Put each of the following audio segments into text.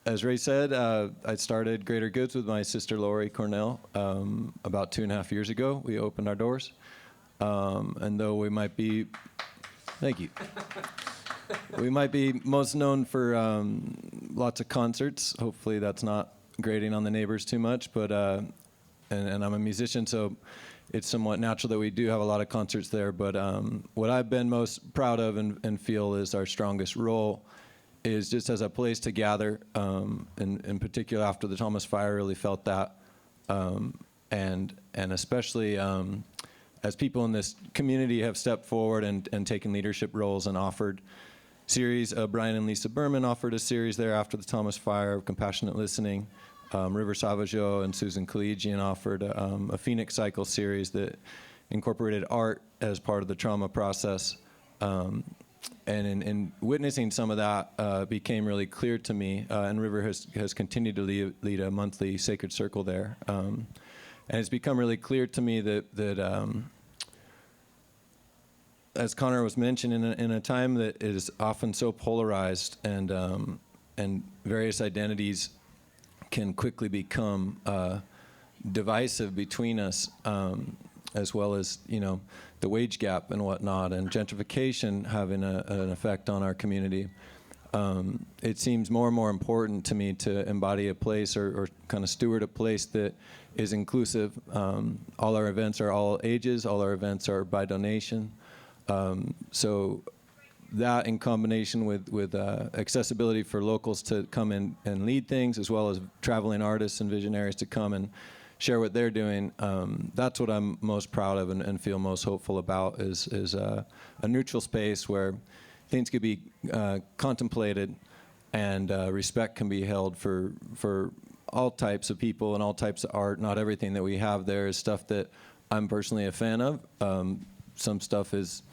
as Ray said, I started Greater Goods with my sister Lori Cornell about 2.5 years ago. We opened our doors. And though we might be, thank you. We might be most known for lots of concerts. Hopefully that's not grating on the neighbors too much, but and I'm a musician, so it's somewhat natural that we do have a lot of concerts there. But what I've been most proud of and feel is our strongest role is just as a place to gather, in particular after the Thomas Fire, really felt that, and especially as people in this community have stepped forward and taken leadership roles and offered series. Brian and Lisa Berman offered a series there after the Thomas Fire of compassionate listening. River Savageau and Susan Collegian offered a Phoenix Cycle series that incorporated art as part of the trauma process. And in witnessing some of that became really clear to me, and River has continued to lead a monthly Sacred Circle there. And it's become really clear to me that as Connor was mentioning, in a time that is often so polarized and various identities can quickly become divisive between us, as well as the wage gap and whatnot, and gentrification having an effect on our community. It seems more and more important to me to embody a place or kind of steward a place that is inclusive. All our events are all ages. All our events are by donation. So that in combination with accessibility for locals to come in and lead things, as well as traveling artists and visionaries to come and share what they're doing, that's what I'm most proud of and feel most hopeful about is a neutral space where things could be contemplated and respect can be held for all types of people and all types of art. Not everything that we have there is stuff that I'm personally a fan of. Some stuff is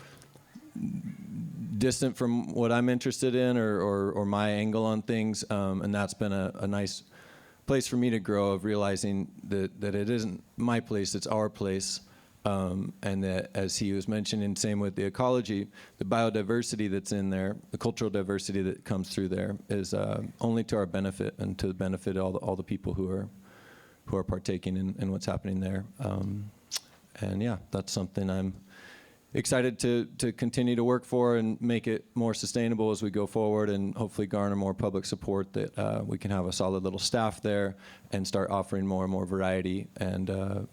distant from what I'm interested in or my angle on things, and that's been a nice place for me to grow, of realizing that it isn't my place, it's our place, and that, as he was mentioning, same with the ecology, the biodiversity that's in there, the cultural diversity that comes through there is only to our benefit and to the benefit of all the people who are partaking in what's happening there. And yeah, that's something I'm excited to continue to work for and make it more sustainable as we go forward, and hopefully garner more public support that we can have a solid little staff there and start offering more and more variety and a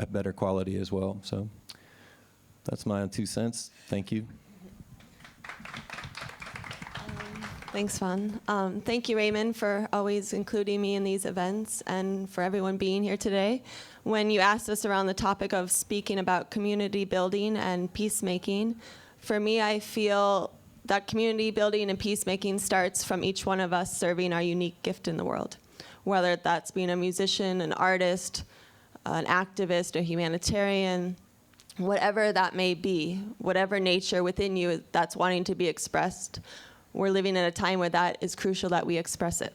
better quality as well. So that's my 2 cents. Thank you. Thanks, Vaughn. Thank you, Raymond, for always including me in these events and for everyone being here today. When you asked us around the topic of speaking about community building and peacemaking, for me, I feel that community building and peacemaking starts from each one of us serving our unique gift in the world, whether that's being a musician, an artist, an activist, a humanitarian, whatever that may be, whatever nature within you that's wanting to be expressed. We're living in a time where that is crucial that we express it.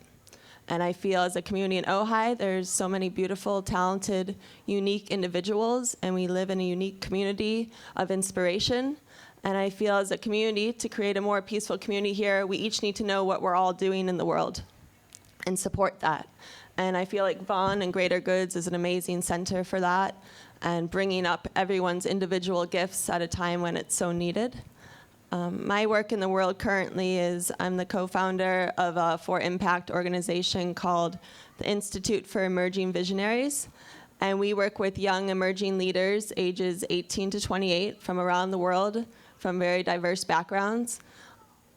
And I feel as a community in Ojai, there's so many beautiful, talented, unique individuals, and we live in a unique community of inspiration. And I feel as a community, to create a more peaceful community here, we each need to know what we're all doing in the world and support that. And I feel like Vaughn and Greater Goods is an amazing center for that, and bringing up everyone's individual gifts at a time when it's so needed. My work in the world currently is I'm the co-founder of a for-impact organization called the Institute for Emerging Visionaries. And we work with young emerging leaders ages 18 to 28 from around the world, from very diverse backgrounds,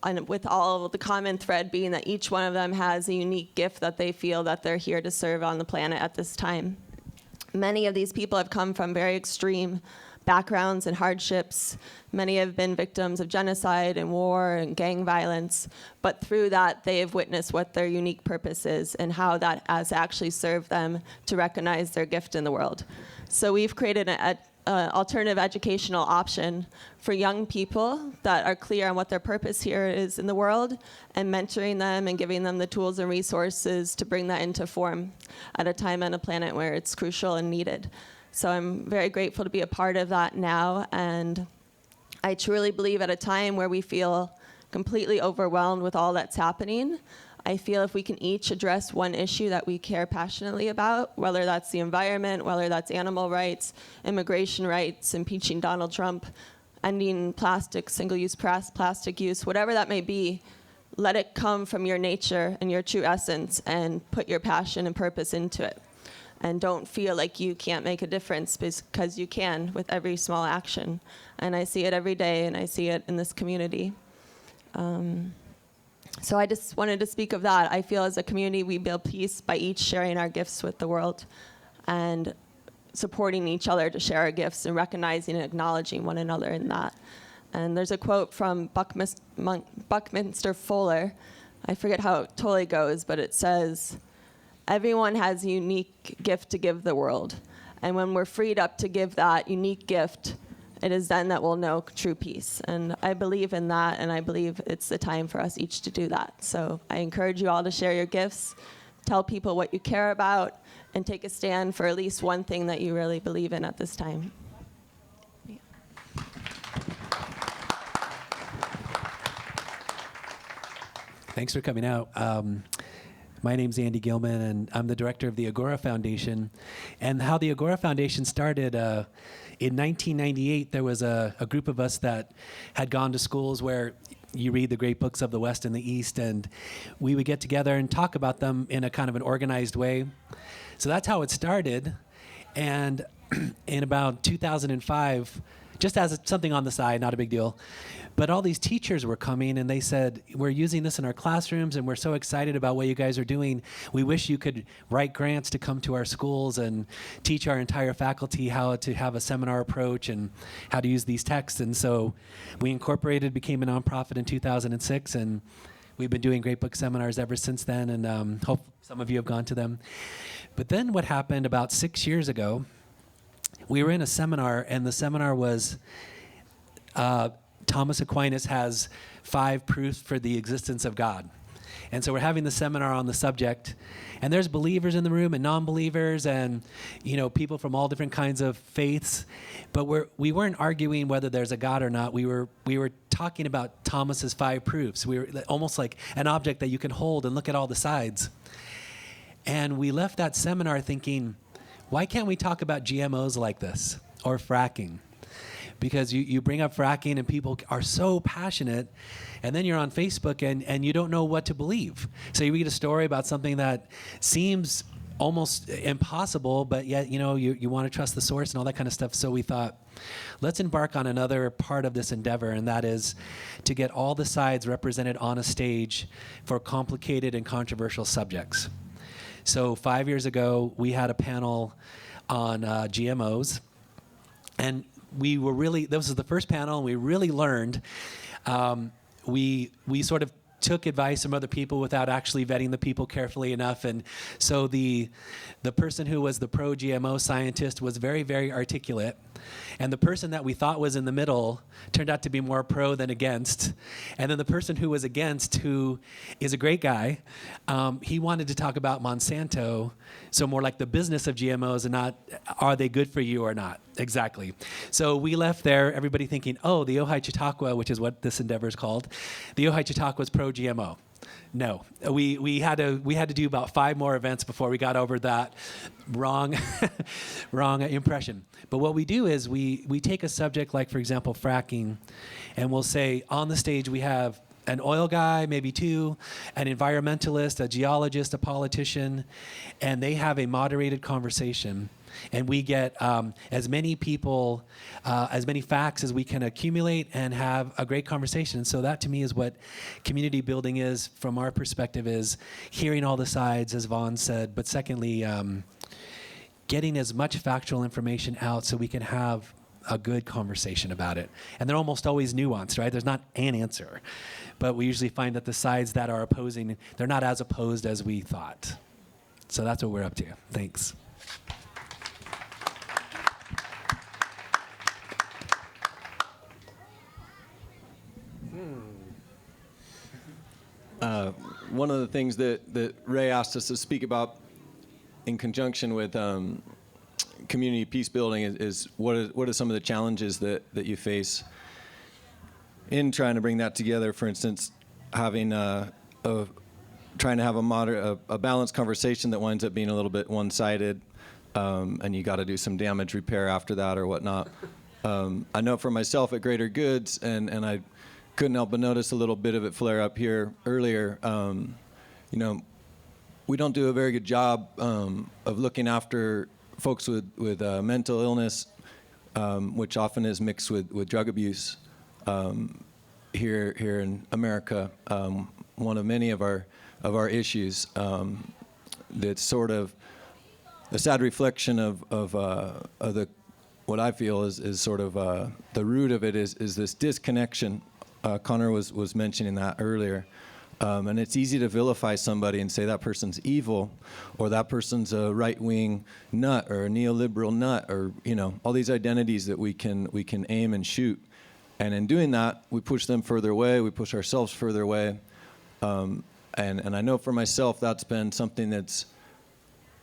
and with all the common thread being that each one of them has a unique gift that they feel that they're here to serve on the planet at this time. Many of these people have come from very extreme backgrounds and hardships. Many have been victims of genocide and war and gang violence, but through that they have witnessed what their unique purpose is and how that has actually served them to recognize their gift in the world. So we've created an alternative educational option for young people that are clear on what their purpose here is in the world, and mentoring them and giving them the tools and resources to bring that into form at a time on a planet where it's crucial and needed. So I'm very grateful to be a part of that now, and I truly believe at a time where we feel completely overwhelmed with all that's happening, I feel if we can each address one issue that we care passionately about, whether that's the environment, whether that's animal rights, immigration rights, impeaching Donald Trump, ending plastic, single-use plastic use, whatever that may be, let it come from your nature and your true essence and put your passion and purpose into it. And don't feel like you can't make a difference, because you can with every small action. And I see it every day, and I see it in this community. So I just wanted to speak of that. I feel as a community we build peace by each sharing our gifts with the world and supporting each other to share our gifts and recognizing and acknowledging one another in that. And there's a quote from Buckminster Fuller. I forget how it totally goes, but it says, "Everyone has a unique gift to give the world. And when we're freed up to give that unique gift, it is then that we'll know true peace." And I believe in that, and I believe it's the time for us each to do that. So I encourage you all to share your gifts, tell people what you care about, and take a stand for at least one thing that you really believe in at this time. Yeah. Thanks for coming out. My name's Andy Gilman, and I'm the director of the Agora Foundation. And how the Agora Foundation started, in 1998, there was a group of us that had gone to schools where you read the great books of the West and the East, and we would get together and talk about them in a kind of an organized way. So that's how it started. And in about 2005, just as something on the side, not a big deal, but all these teachers were coming and they said, "We're using this in our classrooms and we're so excited about what you guys are doing. We wish you could write grants to come to our schools and teach our entire faculty how to have a seminar approach and how to use these texts." And so we incorporated, became a nonprofit in 2006, and we've been doing great book seminars ever since then, and hope some of you have gone to them. But then what happened about 6 years ago, we were in a seminar, and the seminar was Thomas Aquinas has 5 proofs for the existence of God. And so we're having the seminar on the subject, and there's believers in the room and non-believers and, you know, people from all different kinds of faiths. But we weren't arguing whether there's a God or not. We were talking about Thomas's 5 proofs. We were almost like an object that you can hold and look at all the sides. And we left that seminar thinking, why can't we talk about GMOs like this or fracking? Because you bring up fracking and people are so passionate, and then you're on Facebook and you don't know what to believe. So you read a story about something that seems almost impossible, but yet you want to trust the source and all that kind of stuff. So we thought, let's embark on another part of this endeavor, and that is to get all the sides represented on a stage for complicated and controversial subjects. So 5 years ago, we had a panel on GMOs, and this was the first panel, and we really learned. We sort of took advice from other people without actually vetting the people carefully enough. And so the person who was the pro-GMO scientist was very, very articulate. And the person that we thought was in the middle turned out to be more pro than against. And then the person who was against, who is a great guy, he wanted to talk about Monsanto, so more like the business of GMOs and not are they good for you or not. Exactly. So we left there, everybody thinking, oh, the Ojai Chautauqua, which is what this endeavor is called, the Ojai Chautauqua is pro-GMO. No, we had to do about 5 more events before we got over that wrong impression. But what we do is we take a subject like, for example, fracking, and we'll say on the stage we have an oil guy, maybe 2, an environmentalist, a geologist, a politician, and they have a moderated conversation. And we get as many people, as many facts as we can accumulate and have a great conversation. So that to me is what community building is from our perspective, is hearing all the sides, as Vaughn said, but secondly, getting as much factual information out so we can have a good conversation about it. And they're almost always nuanced, right? There's not an answer. But we usually find that the sides that are opposing, they're not as opposed as we thought. So that's what we're up to. Thanks. One of the things that Ray asked us to speak about in conjunction with community peace building is what are some of the challenges that you face in trying to bring that together. For instance, having a trying to have a balanced conversation that winds up being a little bit one-sided, and you got to do some damage repair after that or whatnot. I know for myself at Greater Goods, and I couldn't help but notice a little bit of it flare up here earlier. We don't do a very good job of looking after folks with mental illness, which often is mixed with drug abuse here in America. One of many of our issues that's sort of a sad reflection of the what I feel is sort of the root of it is this disconnection. Connor was mentioning that earlier. And it's easy to vilify somebody and say that person's evil, or that person's a right-wing nut or a neoliberal nut, or all these identities that we can aim and shoot. And in doing that, we push them further away. We push ourselves further away. And I know for myself that's been something that's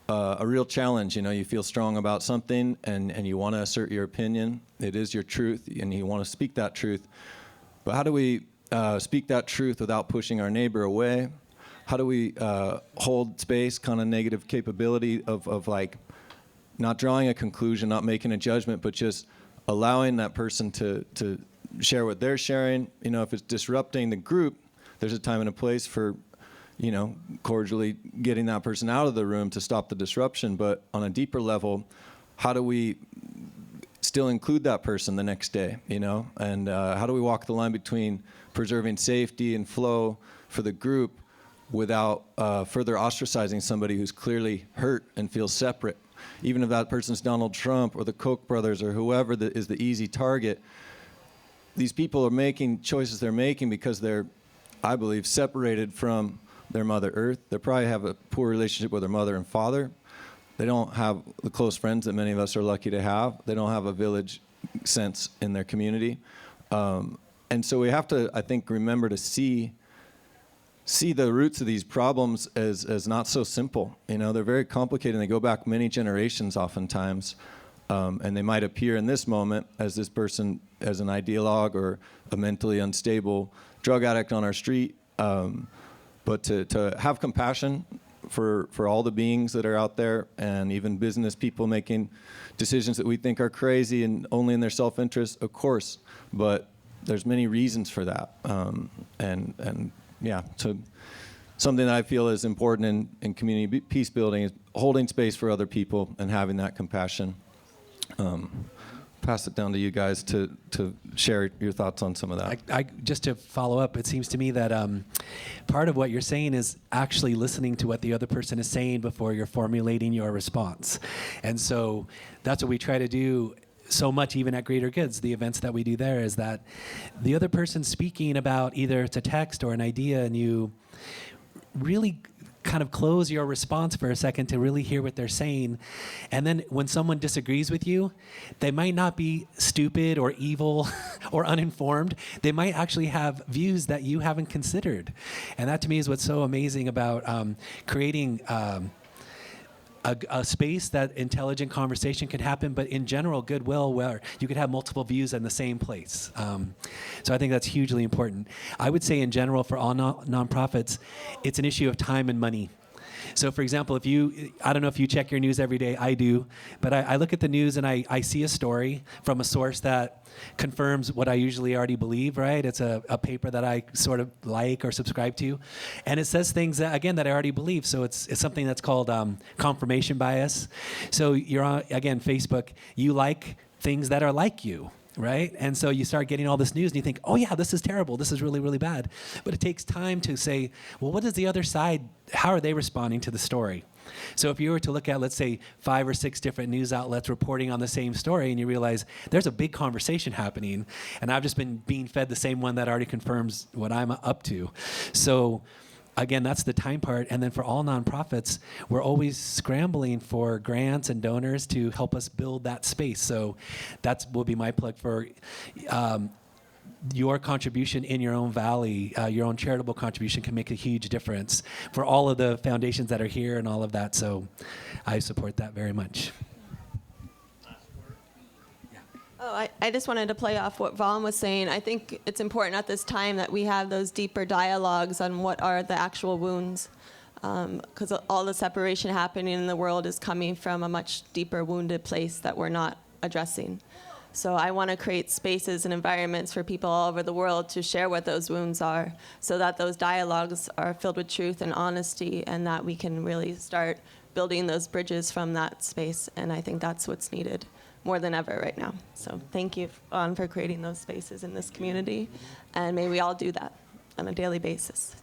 a real challenge. You feel strong about something and you want to assert your opinion. It is your truth, and you want to speak that truth. But how do we speak that truth without pushing our neighbor away? How do we hold space, kind of negative capability of like not drawing a conclusion, not making a judgment, but just allowing that person to share what they're sharing? If it's disrupting the group, there's a time and a place for, cordially getting that person out of the room to stop the disruption. But on a deeper level, how do we still include that person the next day, and how do we walk the line between preserving safety and flow for the group without further ostracizing somebody who's clearly hurt and feels separate? Even if that person's Donald Trump or the Koch brothers or whoever is the easy target, these people are making choices they're making because they're, I believe, separated from their Mother Earth. They probably have a poor relationship with their mother and father. They don't have the close friends that many of us are lucky to have. They don't have a village sense in their community. And so we have to, I think, remember to see the roots of these problems as not so simple. They're very complicated, and they go back many generations oftentimes. And they might appear in this moment as this person as an ideologue or a mentally unstable drug addict on our street. But to have compassion for all the beings that are out there, and even business people making decisions that we think are crazy and only in their self-interest, of course, but there's many reasons for that. So something that I feel is important in community peace building is holding space for other people and having that compassion. Pass it down to you guys to share your thoughts on some of that. I just to follow up, it seems to me that part of what you're saying is actually listening to what the other person is saying before you're formulating your response. And so that's what we try to do so much, even at Greater Goods. The events that we do there is that the other person's speaking about either it's a text or an idea, and you really kind of close your response for a second to really hear what they're saying. And then when someone disagrees with you, they might not be stupid or evil or uninformed. They might actually have views that you haven't considered. And that to me is what's so amazing about creating a space that intelligent conversation can happen, but in general, goodwill, where you could have multiple views in the same place. So I think that's hugely important. I would say in general, for all nonprofits, it's an issue of time and money. So for example, I don't know if you check your news every day, I do, but I look at the news and I see a story from a source that confirms what I usually already believe, right? It's a paper that I sort of like or subscribe to, and it says things that, again, that I already believe. So it's something that's called confirmation bias. So you're on, again, Facebook, you like things that are like you. Right? And so you start getting all this news and you think, oh yeah, this is terrible. This is really, really bad. But it takes time to say, well, what is the other side? How are they responding to the story? So if you were to look at, let's say, 5 or 6 different news outlets reporting on the same story, and you realize there's a big conversation happening, and I've just been being fed the same one that already confirms what I'm up to. So again, that's the time part. And then for all nonprofits, we're always scrambling for grants and donors to help us build that space. So that will be my plug for your contribution in your own valley. Your own charitable contribution can make a huge difference for all of the foundations that are here and all of that. So I support that very much. I just wanted to play off what Vaughn was saying. I think it's important at this time that we have those deeper dialogues on what are the actual wounds, because all the separation happening in the world is coming from a much deeper wounded place that we're not addressing. So I want to create spaces and environments for people all over the world to share what those wounds are, so that those dialogues are filled with truth and honesty, and that we can really start building those bridges from that space. And I think that's what's needed more than ever right now. So thank you, Vaughn, for creating those spaces in this community. And may we all do that on a daily basis.